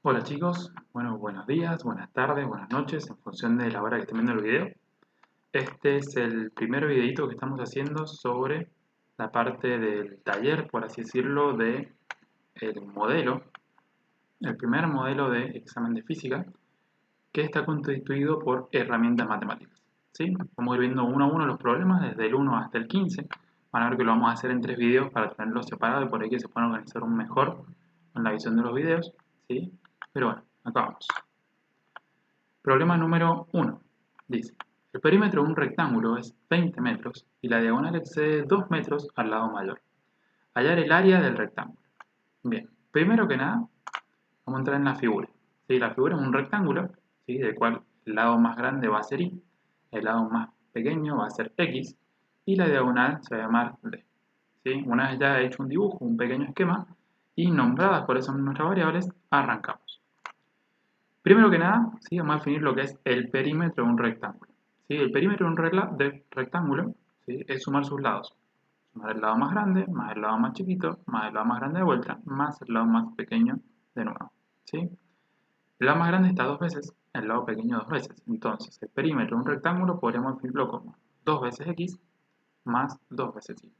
Hola chicos, bueno, buenos días, buenas tardes, buenas noches, en función de la hora que estén viendo el video. Este es el primer videito que estamos haciendo sobre la parte del taller, por así decirlo, de el modelo, el primer modelo de examen de física, que está constituido por herramientas matemáticas. ¿Sí? Vamos a ir viendo uno a uno los problemas, desde el 1 hasta el 15. Van a ver que lo vamos a hacer en 3 videos para tenerlos separados y por ahí que se puedan organizar un mejor en la visión de los videos. ¿Sí? Pero bueno, acá vamos. Problema número 1. Dice, el perímetro de un rectángulo es 20 metros y la diagonal excede 2 metros al lado mayor. Hallar el área del rectángulo. Bien, primero que nada, vamos a entrar en la figura. ¿Sí? La figura es un rectángulo, ¿sí? Del cual el lado más grande va a ser Y, el lado más pequeño va a ser X y la diagonal se va a llamar D. ¿Sí? Una vez ya he hecho un dibujo, un pequeño esquema y nombradas por esas nuestras variables, arrancamos. Primero que nada, ¿sí? Vamos a definir lo que es el perímetro de un rectángulo. ¿Sí? El perímetro de un rectángulo, ¿sí? Es sumar sus lados. Sumar el lado más grande, más el lado más chiquito, más el lado más grande de vuelta, más el lado más pequeño de nuevo. ¿Sí? El lado más grande está 2 veces, el lado pequeño 2 veces. Entonces, el perímetro de un rectángulo podríamos definirlo como 2 veces x más 2 veces y.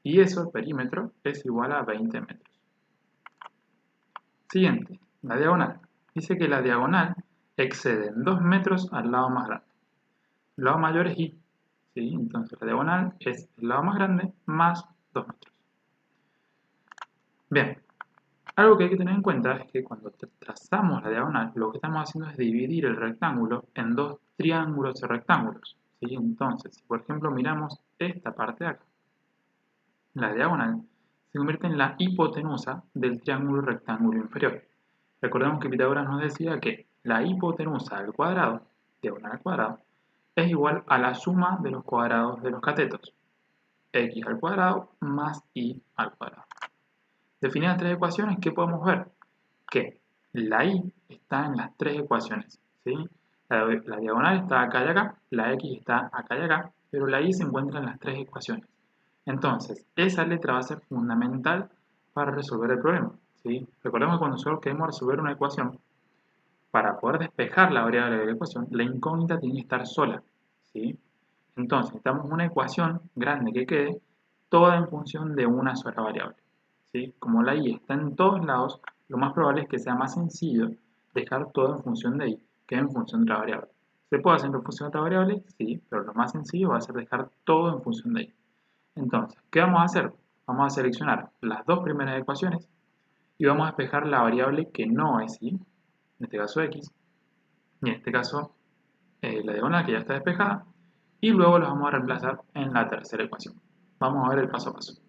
Y eso, el perímetro, es igual a 20 metros. Siguiente, la diagonal. Dice que la diagonal excede en 2 metros al lado más grande. El lado mayor es y. ¿Sí? Entonces la diagonal es el lado más grande más 2 metros. Bien, algo que hay que tener en cuenta es que cuando trazamos la diagonal, lo que estamos haciendo es dividir el rectángulo en dos triángulos de rectángulos. ¿Sí? Entonces, si por ejemplo miramos esta parte de acá, la diagonal se convierte en la hipotenusa del triángulo rectángulo inferior. Recordemos que Pitágoras nos decía que la hipotenusa al cuadrado, diagonal al cuadrado, es igual a la suma de los cuadrados de los catetos, x al cuadrado más y al cuadrado. Definidas tres ecuaciones, ¿qué podemos ver? Que la y está en las tres ecuaciones, ¿sí? La diagonal está acá y acá, la x está acá y acá, pero la y se encuentra en las tres ecuaciones. Entonces, esa letra va a ser fundamental para resolver el problema, ¿sí? Recordemos que cuando nosotros queremos resolver una ecuación, para poder despejar la variable de la ecuación, la incógnita tiene que estar sola, ¿sí? Entonces, necesitamos una ecuación grande que quede toda en función de una sola variable, ¿sí? Como la y está en todos lados, lo más probable es que sea más sencillo dejar todo en función de y que en función de otra variable. ¿Se puede hacer en función de otra variable? Sí, pero lo más sencillo va a ser dejar todo en función de y. Entonces, ¿qué vamos a hacer? Vamos a seleccionar las dos primeras ecuaciones y vamos a despejar la variable que no es y, en este caso x, y en este caso la diagonal que ya está despejada, y luego los vamos a reemplazar en la tercera ecuación. Vamos a ver el paso a paso.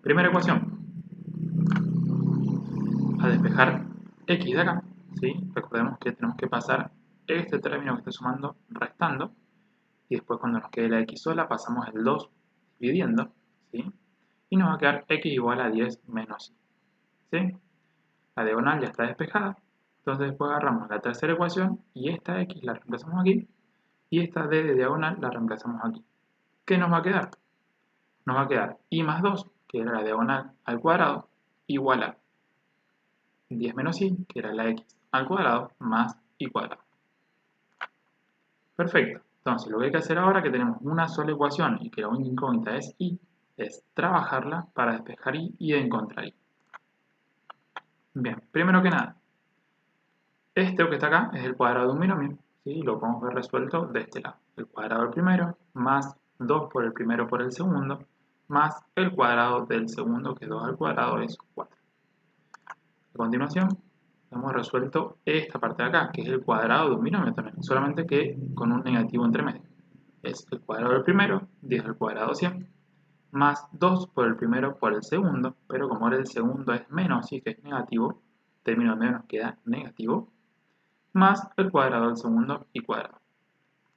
Primera ecuación, a despejar x de acá, ¿sí? Recordemos que tenemos que pasar este término que está sumando restando, y después cuando nos quede la x sola pasamos el 2 dividiendo, ¿sí? Y nos va a quedar x igual a 10 menos y, ¿sí? La diagonal ya está despejada, entonces después agarramos la tercera ecuación y esta x la reemplazamos aquí, y esta d de diagonal la reemplazamos aquí. ¿Qué nos va a quedar? Nos va a quedar y más 2, que era la diagonal al cuadrado, igual a 10 menos y, que era la x al cuadrado, más y cuadrado. Perfecto. Entonces, lo que hay que hacer ahora, que tenemos una sola ecuación y que la única incógnita es y, es trabajarla para despejar y encontrar y. Bien, primero que nada, este que está acá es el cuadrado de un binomio, ¿sí? Lo podemos ver resuelto de este lado. El cuadrado del primero, más 2 por el primero por el segundo, más el cuadrado del segundo, que 2 al cuadrado es 4. A continuación, hemos resuelto esta parte de acá, que es el cuadrado de un binomio también, solamente que con un negativo entre medio. Es el cuadrado del primero, 10 al cuadrado 100, más 2 por el primero por el segundo, pero como ahora el segundo es menos y que es negativo, término de medio nos queda negativo, más el cuadrado del segundo y cuadrado.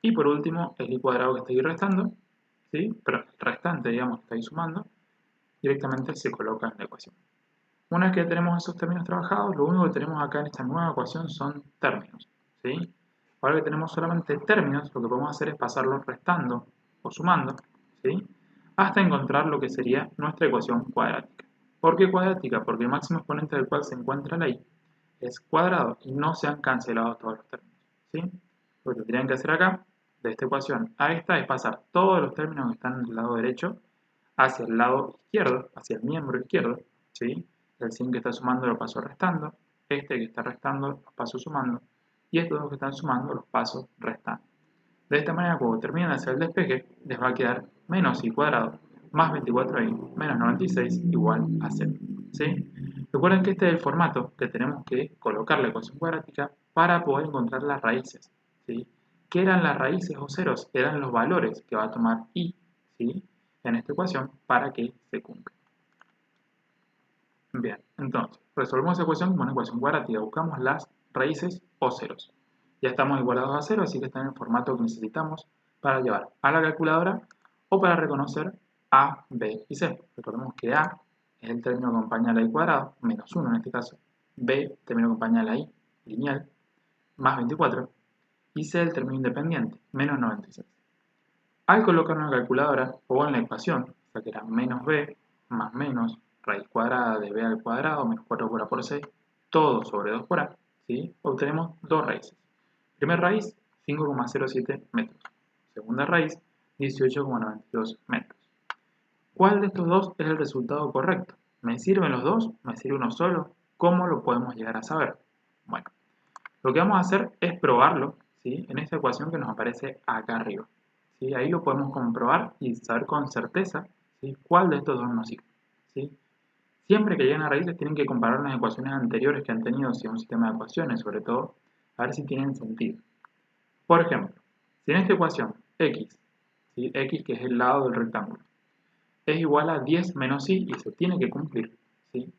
Y por último, el y cuadrado que estoy restando, ¿sí? Pero el restante, digamos, que estoy sumando, directamente se coloca en la ecuación. Una vez que tenemos esos términos trabajados, lo único que tenemos acá en esta nueva ecuación son términos, ¿sí? Ahora que tenemos solamente términos, lo que podemos hacer es pasarlos restando o sumando, ¿sí? Hasta encontrar lo que sería nuestra ecuación cuadrática. ¿Por qué cuadrática? Porque el máximo exponente del cual se encuentra la y es cuadrado y no se han cancelado todos los términos, ¿sí? Lo que tendrían que hacer acá, de esta ecuación a esta, es pasar todos los términos que están del lado derecho hacia el lado izquierdo, hacia el miembro izquierdo, ¿sí? El 100 que está sumando lo paso restando, este que está restando lo paso sumando, y estos dos que están sumando los paso restando. De esta manera, cuando terminen de hacer el despeje, les va a quedar menos i cuadrado más 24i menos 96 igual a 0, ¿sí? Recuerden que este es el formato que tenemos que colocar la ecuación cuadrática para poder encontrar las raíces, ¿sí? ¿Qué eran las raíces o ceros? Eran los valores que va a tomar i, ¿sí?, en esta ecuación para que se cumpla. Bien, entonces, resolvemos la ecuación como una ecuación cuadrática. Buscamos las raíces o ceros. Ya estamos igualados a 0, así que está en el formato que necesitamos para llevar a la calculadora o para reconocer a, b y c. Recordemos que a es el término que acompaña a la i cuadrado, menos 1 en este caso. b, el término que acompaña a la i lineal, más 24. Y c, el término independiente, menos 96. Al colocarlo en la calculadora o en la ecuación, o sea que era menos b más menos raíz cuadrada de b al cuadrado menos 4 por a por c, todo sobre 2 por a, ¿sí?, obtenemos dos raíces. Primera raíz, 5,07 metros. Segunda raíz, 18,92 metros. ¿Cuál de estos dos es el resultado correcto? ¿Me sirven los dos? ¿Me sirve uno solo? ¿Cómo lo podemos llegar a saber? Bueno, lo que vamos a hacer es probarlo, ¿sí?, en esta ecuación que nos aparece acá arriba. ¿Sí? Ahí lo podemos comprobar y saber con certeza, ¿sí?, cuál de estos dos nos sirve, ¿sí? Siempre que lleguen a raíces tienen que comparar las ecuaciones anteriores que han tenido, si es un sistema de ecuaciones, sobre todo, a ver si tienen sentido. Por ejemplo, si en esta ecuación x, ¿sí?, x que es el lado del rectángulo, es igual a 10 menos i y se tiene que cumplir, ¿sí?,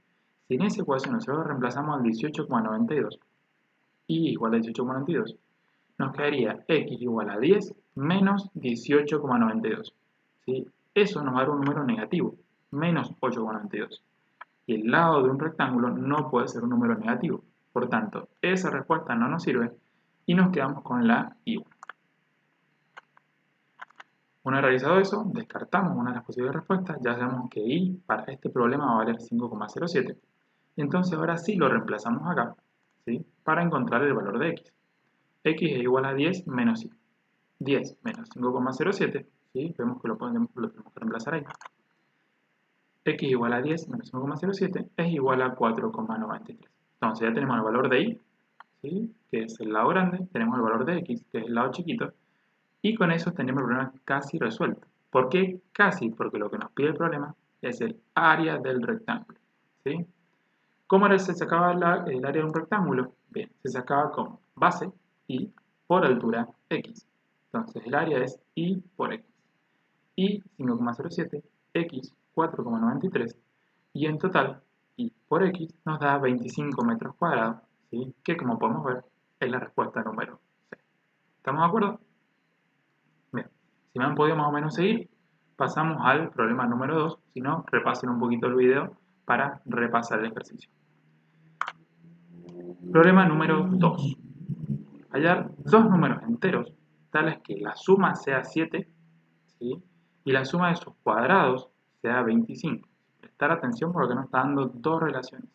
si en esa ecuación nosotros reemplazamos al 18,92, i igual a 18,92, nos quedaría x igual a 10 menos 18,92, ¿sí? Eso nos va a dar un número negativo, menos 8,92. Y el lado de un rectángulo no puede ser un número negativo. Por tanto, esa respuesta no nos sirve y nos quedamos con la i1. Una vez realizado eso, descartamos una de las posibles respuestas. Ya sabemos que i para este problema va a valer 5,07. Y entonces ahora sí lo reemplazamos acá, ¿sí?, para encontrar el valor de x. X es igual a 10 menos i. 10 menos 5,07, ¿sí?, vemos que lo tenemos que reemplazar ahí. X igual a 10 menos 5,07 es igual a 4,93. Entonces ya tenemos el valor de i, ¿sí?, que es el lado grande, tenemos el valor de x, que es el lado chiquito, y con eso tenemos el problema casi resuelto. ¿Por qué casi? Porque lo que nos pide el problema es el área del rectángulo, ¿sí? ¿Cómo se sacaba el área de un rectángulo? Bien, se sacaba con base y por altura x. Entonces el área es i por x. I 5,07, x 4,93 y en total i por x nos da 25 metros cuadrados, ¿sí?, que como podemos ver es la respuesta número C. ¿Estamos de acuerdo? Bien, si me han podido más o menos seguir, pasamos al problema número 2, si no, repasen un poquito el video para repasar el ejercicio. Problema número 2. Hallar dos números enteros tales que la suma sea 7, ¿sí?, y la suma de sus cuadrados sea 25. Prestar atención porque nos está dando dos relaciones.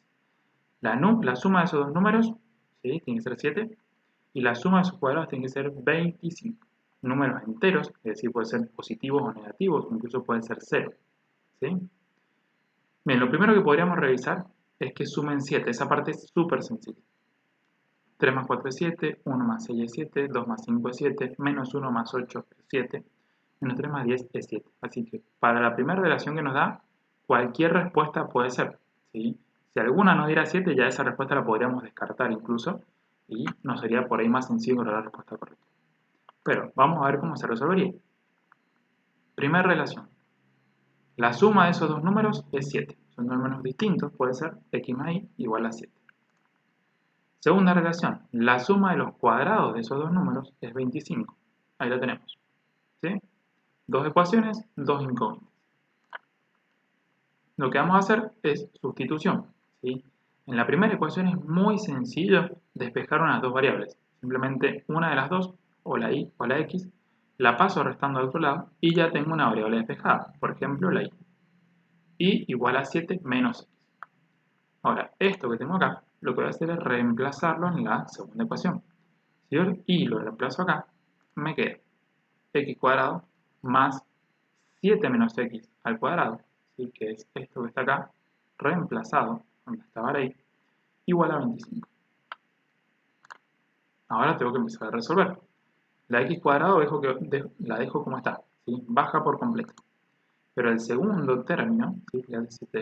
La suma de esos dos números, ¿sí?, tiene que ser 7 y la suma de sus cuadrados tiene que ser 25. Números enteros, es decir, pueden ser positivos o negativos, o incluso pueden ser 0. ¿Sí? Bien, lo primero que podríamos revisar es que sumen 7. Esa parte es súper sencilla. 3 más 4 es 7, 1 más 6 es 7, 2 más 5 es 7, menos 1 más 8 es 7, menos 3 más 10 es 7. Así que para la primera relación que nos da, cualquier respuesta puede ser, ¿sí? Si alguna nos diera 7, ya esa respuesta la podríamos descartar incluso y nos sería por ahí más sencillo encontrar la respuesta correcta. Pero vamos a ver cómo se resolvería. Primera relación. La suma de esos dos números es 7. Son números distintos, puede ser x más y igual a 7. Segunda relación. La suma de los cuadrados de esos dos números es 25. Ahí lo tenemos, ¿sí? Dos ecuaciones, dos incógnitas. Lo que vamos a hacer es sustitución, ¿sí? En la primera ecuación es muy sencillo despejar unas dos variables. Simplemente una de las dos, o la y o la x, la paso restando al otro lado y ya tengo una variable despejada. Por ejemplo, la y. Y igual a 7 menos x. Ahora, esto que tengo acá lo que voy a hacer es reemplazarlo en la segunda ecuación. Si yo el y lo reemplazo acá, me queda x cuadrado más 7 menos x al cuadrado, ¿sí? Que es esto que está acá, reemplazado, donde estaba ahí, igual a 25. Ahora tengo que empezar a resolver. La x cuadrado la dejo como está, ¿sí? Baja por completo. Pero el segundo término, ¿sí?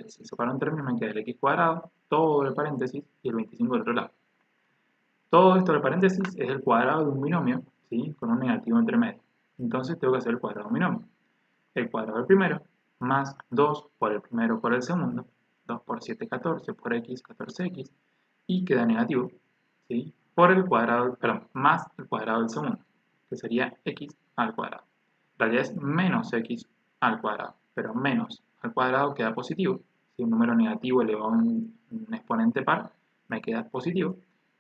Si separo un término me queda el x cuadrado, todo el paréntesis y el 25 del otro lado. Todo esto del paréntesis es el cuadrado de un binomio, ¿sí? Con un negativo entre medio. Entonces tengo que hacer el cuadrado de un binomio. El cuadrado del primero más 2 por el primero por el segundo, 2 por 7, 14 por x, 14x, y queda negativo, ¿sí? Por el cuadrado, perdón, más el cuadrado del segundo, que sería x al cuadrado. En realidad es menos x al cuadrado, pero menos al cuadrado queda positivo. Si un número negativo elevado a un exponente par, me queda positivo,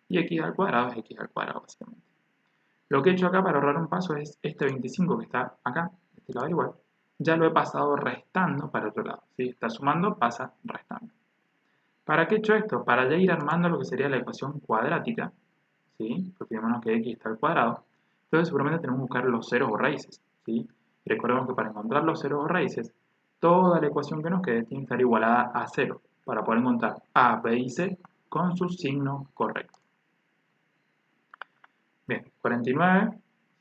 y x al cuadrado es x al cuadrado, básicamente. Lo que he hecho acá para ahorrar un paso es este 25 que está acá, de este lado igual, ya lo he pasado restando para el otro lado. ¿Sí? Está sumando, pasa restando. ¿Para qué he hecho esto? Para ya ir armando lo que sería la ecuación cuadrática, ¿sí? Porque fijémonos que x está al cuadrado. Entonces seguramente tenemos que buscar los ceros o raíces, ¿sí? Y recordemos que para encontrar los ceros o raíces, toda la ecuación que nos quede tiene que estar igualada a 0, para poder encontrar a, b y c con su signo correcto. Bien, 49,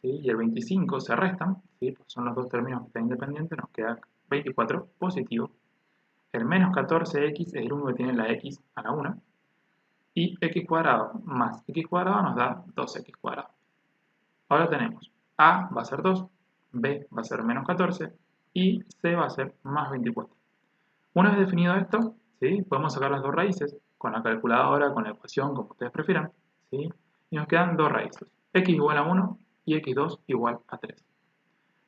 ¿sí? Y el 25 se restan, ¿sí? Pues son los dos términos que están independientes, nos queda 24 positivo. El menos 14x es el único que tiene la x a la 1. Y x cuadrado más x cuadrado nos da 2x cuadrado. Ahora tenemos a va a ser 2, b va a ser menos 14 y c va a ser más 24. Una vez definido esto, ¿sí? Podemos sacar las dos raíces con la calculadora, con la ecuación, como ustedes prefieran, ¿sí? Y nos quedan dos raíces, x igual a 1 y x2 igual a 3.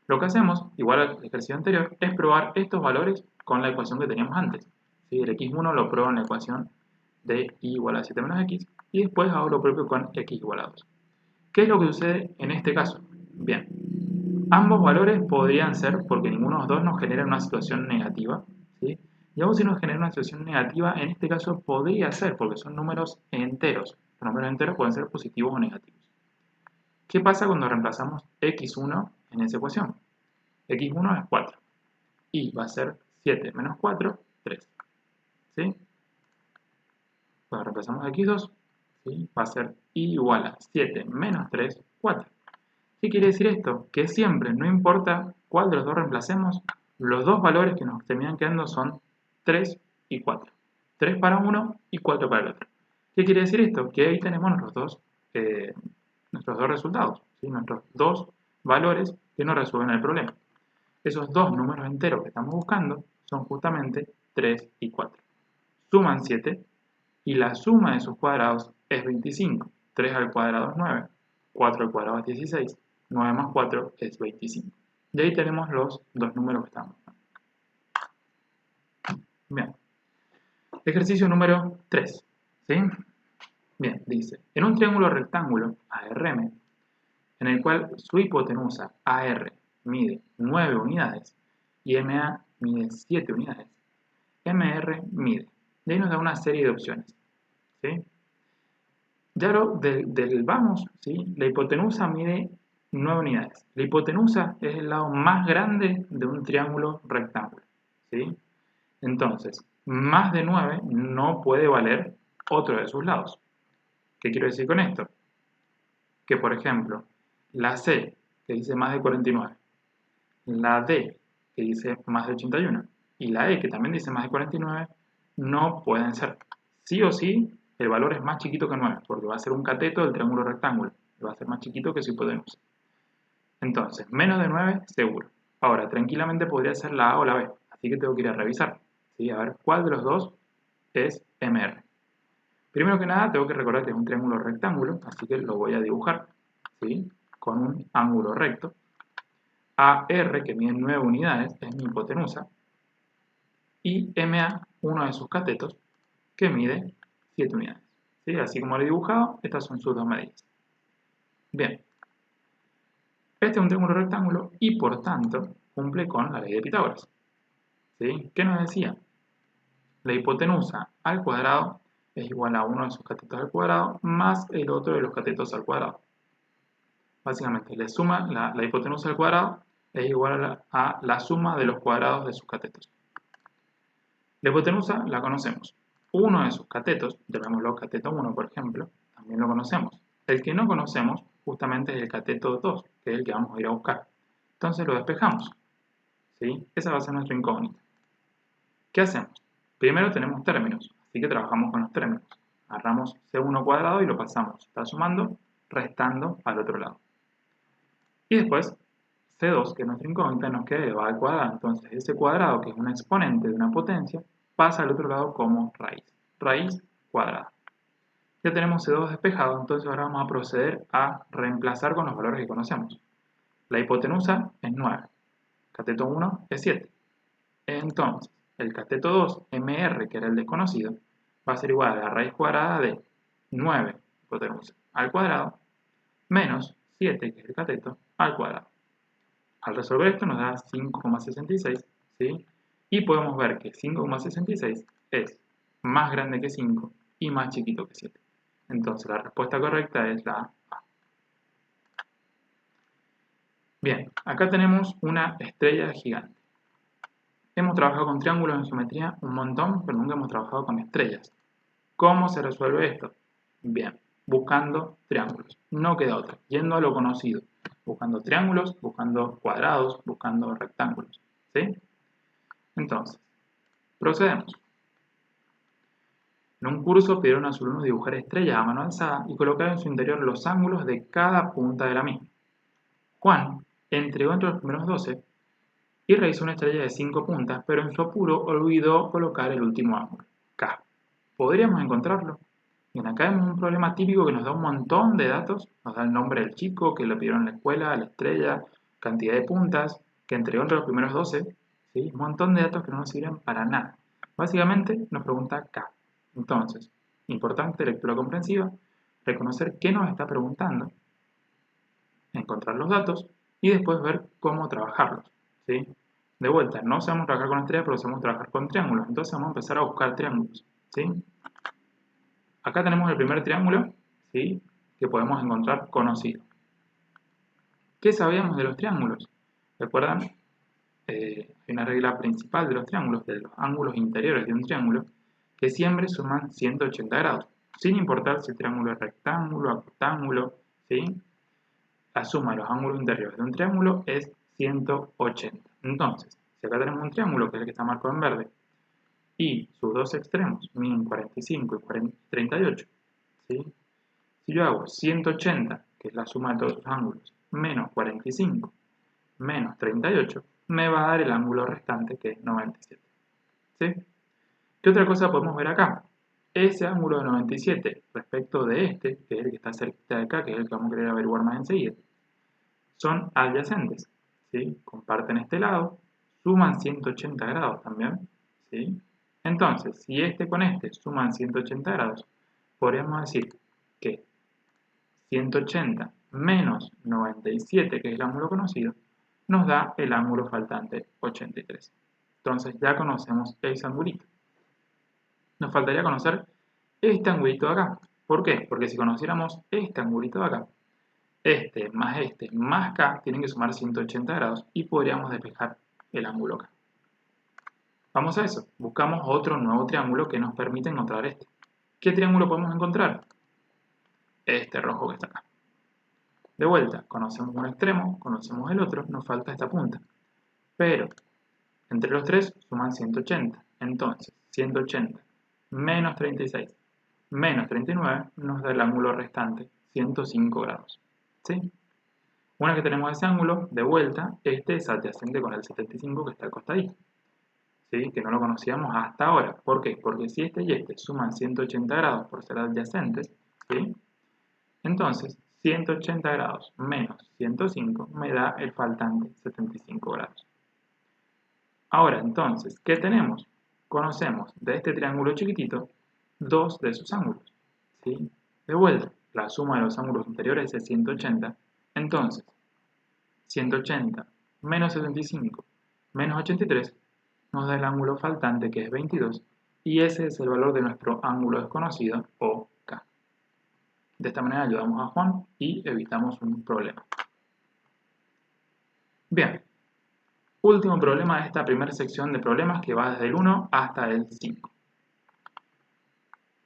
Lo que hacemos, igual al ejercicio anterior, es probar estos valores con la ecuación que teníamos antes, ¿sí? El x1 lo pruebo en la ecuación de y igual a 7 menos x y después hago lo propio con x igual a 2. ¿Qué es lo que sucede en este caso? Bien, ambos valores podrían ser porque ninguno de los dos nos genera una situación negativa, ¿sí? Y aún si nos genera una situación negativa, en este caso podría ser porque son números enteros. Los números enteros pueden ser positivos o negativos. ¿Qué pasa cuando reemplazamos x1 en esa ecuación? x1 es 4 y va a ser 7 menos 4, 3. ¿Sí? Cuando reemplazamos x2, ¿sí? Va a ser y igual a 7 menos 3, 4. ¿Qué quiere decir esto? Que siempre, no importa cuál de los dos reemplacemos, los dos valores que nos terminan quedando son 3 y 4. 3 para uno y 4 para el otro. ¿Qué quiere decir esto? Que ahí tenemos nuestros dos resultados, ¿sí? Nuestros dos valores que nos resuelven el problema. Esos dos números enteros que estamos buscando son justamente 3 y 4. Suman 7 y la suma de sus cuadrados es 25. 3 al cuadrado es 9, 4 al cuadrado es 16, 9 más 4 es 25. Y ahí tenemos los dos números que estamos buscando. Bien. Ejercicio número 3. ¿Sí? Bien, dice, en un triángulo rectángulo ARM, en el cual su hipotenusa AR mide 9 unidades y MA mide 7 unidades, MR mide. Y ahí nos da una serie de opciones. ¿Sí? Ya del vamos, ¿sí? La hipotenusa mide 9 unidades. La hipotenusa es el lado más grande de un triángulo rectángulo. ¿Sí? Entonces, más de 9 no puede valer otro de sus lados. ¿Qué quiero decir con esto? Que, por ejemplo, la C, que dice más de 49, la D, que dice más de 81, y la E, que también dice más de 49, no pueden ser. Sí o sí, el valor es más chiquito que 9, porque va a ser un cateto del triángulo rectángulo, y va a ser más chiquito que su hipotenusa. Entonces, menos de 9, seguro. Ahora, tranquilamente podría ser la A o la B, así que tengo que ir a revisar, ¿sí? A ver cuál de los dos es MR. Primero que nada, tengo que recordar que es un triángulo rectángulo, así que lo voy a dibujar, ¿sí? Con un ángulo recto. AR, que mide 9 unidades, es mi hipotenusa. Y MA, uno de sus catetos, que mide 7 unidades. ¿Sí? Así como lo he dibujado, estas son sus dos medidas. Bien. Este es un triángulo rectángulo y, por tanto, cumple con la ley de Pitágoras. ¿Sí? ¿Qué nos decía? La hipotenusa al cuadrado es igual a uno de sus catetos al cuadrado más el otro de los catetos al cuadrado. Básicamente, la hipotenusa al cuadrado es igual a la suma de los cuadrados de sus catetos. La hipotenusa la conocemos. Uno de sus catetos, llamémoslo cateto 1, por ejemplo, también lo conocemos. El que no conocemos justamente es el cateto 2, que es el que vamos a ir a buscar. Entonces lo despejamos. ¿Sí? Esa va a ser nuestra incógnita. ¿Qué hacemos? Primero tenemos términos, así que trabajamos con los términos. Agarramos C1 cuadrado y lo pasamos. Está sumando, restando al otro lado. Y después, C2, que es nuestra incógnita, nos queda elevado al cuadrado. Entonces, ese cuadrado, que es un exponente de una potencia, pasa al otro lado como raíz. Raíz cuadrada. Ya tenemos C2 despejado, entonces ahora vamos a proceder a reemplazar con los valores que conocemos. La hipotenusa es 9. Cateto 1 es 7. Entonces, el cateto 2, MR, que era el desconocido, va a ser igual a la raíz cuadrada de 9 hipotenusa al cuadrado menos 7, que es el cateto, al cuadrado. Al resolver esto nos da 5,66, ¿sí? Y podemos ver que 5,66 es más grande que 5 y más chiquito que 7. Entonces la respuesta correcta es la A. Bien, acá tenemos una estrella gigante. Hemos trabajado con triángulos en geometría un montón, pero nunca hemos trabajado con estrellas. ¿Cómo se resuelve esto? Bien, buscando triángulos. No queda otra, yendo a lo conocido. Buscando triángulos, buscando cuadrados, buscando rectángulos. ¿Sí? Entonces, procedemos. En un curso pidieron a sus alumnos dibujar estrellas a mano alzada y colocar en su interior los ángulos de cada punta de la misma. Juan entregó entre los primeros 12 y realizó una estrella de 5 puntas, pero en su apuro olvidó colocar el último ángulo, K. ¿Podríamos encontrarlo? Bien, acá vemos un problema típico que nos da un montón de datos, nos da el nombre del chico, que lo pidieron en la escuela, la estrella, cantidad de puntas, que entregó entre los primeros 12, ¿sí? Un montón de datos que no nos sirven para nada. Básicamente nos pregunta K. Entonces, importante lectura comprensiva, reconocer qué nos está preguntando, encontrar los datos y después ver cómo trabajarlos, ¿sí? De vuelta, no sabemos trabajar con estrellas, pero sabemos trabajar con triángulos, entonces vamos a empezar a buscar triángulos, ¿sí? Acá tenemos el primer triángulo, ¿sí? Que podemos encontrar conocido. ¿Qué sabíamos de los triángulos? ¿Recuerdan? Hay una regla principal de los triángulos, de los ángulos interiores de un triángulo, que siempre suman 180 grados, sin importar si el triángulo es rectángulo, acotángulo, ¿sí? La suma de los ángulos interiores de un triángulo es 180. Entonces, si acá tenemos un triángulo, que es el que está marcado en verde, y sus dos extremos miden 45 y 38, ¿sí? Si yo hago 180, que es la suma de todos sus ángulos, menos 45, menos 38, me va a dar el ángulo restante, que es 97. ¿Sí? ¿Qué otra cosa podemos ver acá? Ese ángulo de 97 respecto de este, que es el que está cerquita de acá, que es el que vamos a querer averiguar más enseguida, son adyacentes, ¿sí? Comparten este lado, suman 180 grados también, ¿sí? Entonces, si este con este suman 180 grados, podríamos decir que 180 menos 97, que es el ángulo conocido, nos da el ángulo faltante 83. Entonces ya conocemos ese angulito. Nos faltaría conocer este angulito de acá. ¿Por qué? Porque si conociéramos este angulito de acá, este más K tienen que sumar 180 grados y podríamos despejar el ángulo K. Vamos a eso. Buscamos otro nuevo triángulo que nos permita encontrar este. ¿Qué triángulo podemos encontrar? Este rojo que está acá. De vuelta, conocemos un extremo, conocemos el otro, nos falta esta punta. Pero entre los tres suman 180. Entonces, 180 menos 36 menos 39 nos da el ángulo restante, 105 grados. ¿Sí? Una que tenemos ese ángulo, de vuelta, este es adyacente con el 75 que está al costadito. ¿Sí? Que no lo conocíamos hasta ahora. ¿Por qué? Porque si este y este suman 180 grados por ser adyacentes, ¿sí? Entonces, 180 grados menos 105 me da el faltante 75 grados. Ahora, entonces, ¿qué tenemos? Conocemos de este triángulo chiquitito dos de sus ángulos, ¿sí? De vuelta, la suma de los ángulos interiores es 180. Entonces, 180 menos 75 menos 83 nos da el ángulo faltante, que es 22, y ese es el valor de nuestro ángulo desconocido, o K. De esta manera ayudamos a Juan y evitamos un problema. Bien, último problema de esta primera sección de problemas que va desde el 1 hasta el 5.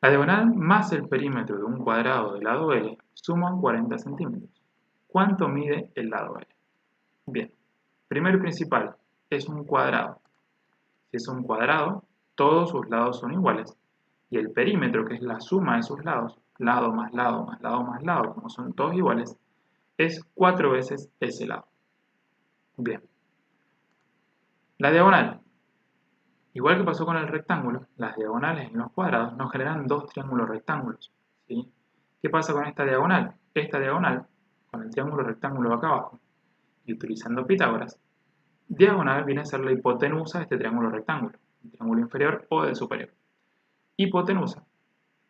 La diagonal más el perímetro de un cuadrado del lado L suman 40 centímetros. ¿Cuánto mide el lado L? Bien, primero y principal, es un cuadrado. Si es un cuadrado, todos sus lados son iguales. Y el perímetro, que es la suma de sus lados, lado más lado más lado más lado, como son todos iguales, es 4 veces ese lado. Bien. La diagonal. Igual que pasó con el rectángulo, las diagonales en los cuadrados nos generan dos triángulos rectángulos. ¿Sí? ¿Qué pasa con esta diagonal? Esta diagonal, con el triángulo rectángulo acá abajo, y utilizando Pitágoras, diagonal viene a ser la hipotenusa de este triángulo rectángulo, el triángulo inferior o del superior. Hipotenusa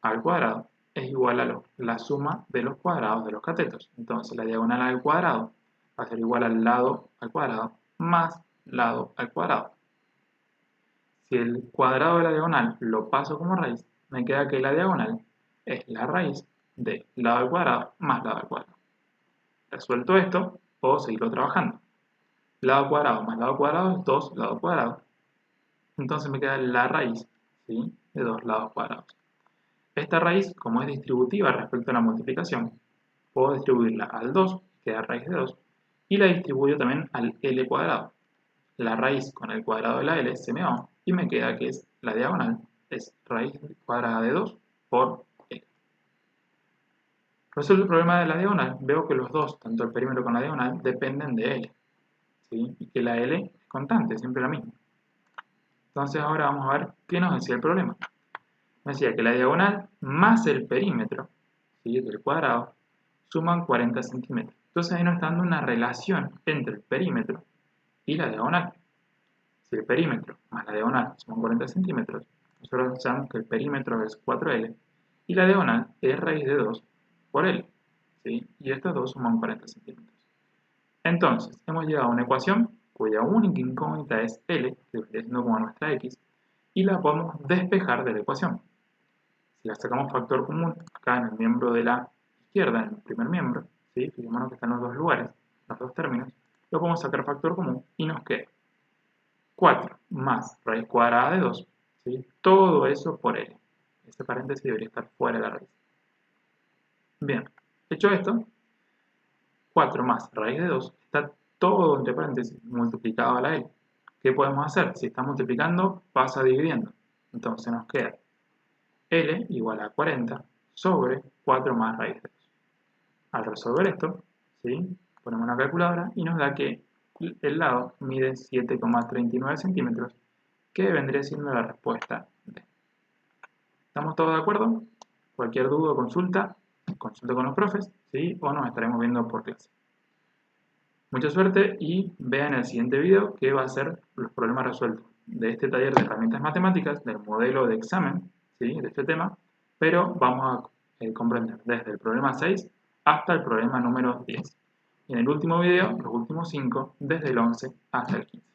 al cuadrado es igual a la suma de los cuadrados de los catetos. Entonces la diagonal al cuadrado va a ser igual al lado al cuadrado más lado al cuadrado. Si el cuadrado de la diagonal lo paso como raíz, me queda que la diagonal es la raíz de lado al cuadrado más lado al cuadrado. Resuelto esto, puedo seguirlo trabajando. Lado cuadrado más lado cuadrado es 2 lado cuadrado. Entonces me queda la raíz, ¿sí?, de 2 lados cuadrados. Esta raíz, como es distributiva respecto a la multiplicación, puedo distribuirla al 2, queda raíz de 2, y la distribuyo también al L cuadrado. La raíz con el cuadrado de la L se me va y me queda que es la diagonal, es raíz cuadrada de 2 por L. Resuelvo el problema de la diagonal, veo que los dos, tanto el perímetro como la diagonal, dependen de L, ¿sí?, y que la L es constante, siempre la misma. Entonces ahora vamos a ver qué nos decía el problema. Me decía que la diagonal más el perímetro, ¿sí?, del cuadrado, suman 40 centímetros. Entonces ahí nos está dando una relación entre el perímetro y la diagonal. Si el perímetro más la diagonal suman 40 centímetros, nosotros sabemos que el perímetro es 4L y la diagonal es raíz de 2 por L, ¿sí?, y estos dos suman 40 centímetros. Entonces, hemos llegado a una ecuación cuya única incógnita es L, que vendría siendo como nuestra X, y la podemos despejar de la ecuación. Si la sacamos factor común acá en el miembro de la izquierda, en el primer miembro, ¿sí?, fijémonos que están los dos lugares, los dos términos, lo podemos sacar factor común y nos queda 4 más raíz cuadrada de 2, ¿sí?, todo eso por L. Este paréntesis debería estar fuera de la raíz. Bien, hecho esto, 4 más raíz de 2 está todo entre paréntesis multiplicado a la L. ¿Qué podemos hacer? Si está multiplicando, pasa dividiendo. Entonces nos queda L igual a 40 sobre 4 más raíz de 2. Al resolver esto, ¿sí?, ponemos una calculadora y nos da que el lado mide 7,39 centímetros, que vendría siendo la respuesta D. ¿Estamos todos de acuerdo? Cualquier duda o consulta, consulte con los profes, ¿sí?, o nos estaremos viendo por clase. Mucha suerte y vean el siguiente video que va a ser los problemas resueltos de este taller de herramientas matemáticas, del modelo de examen, ¿sí?, de este tema, pero vamos a comprender desde el problema 6 hasta el problema número 10. Y en el último video, los últimos 5, desde el 11 hasta el 15.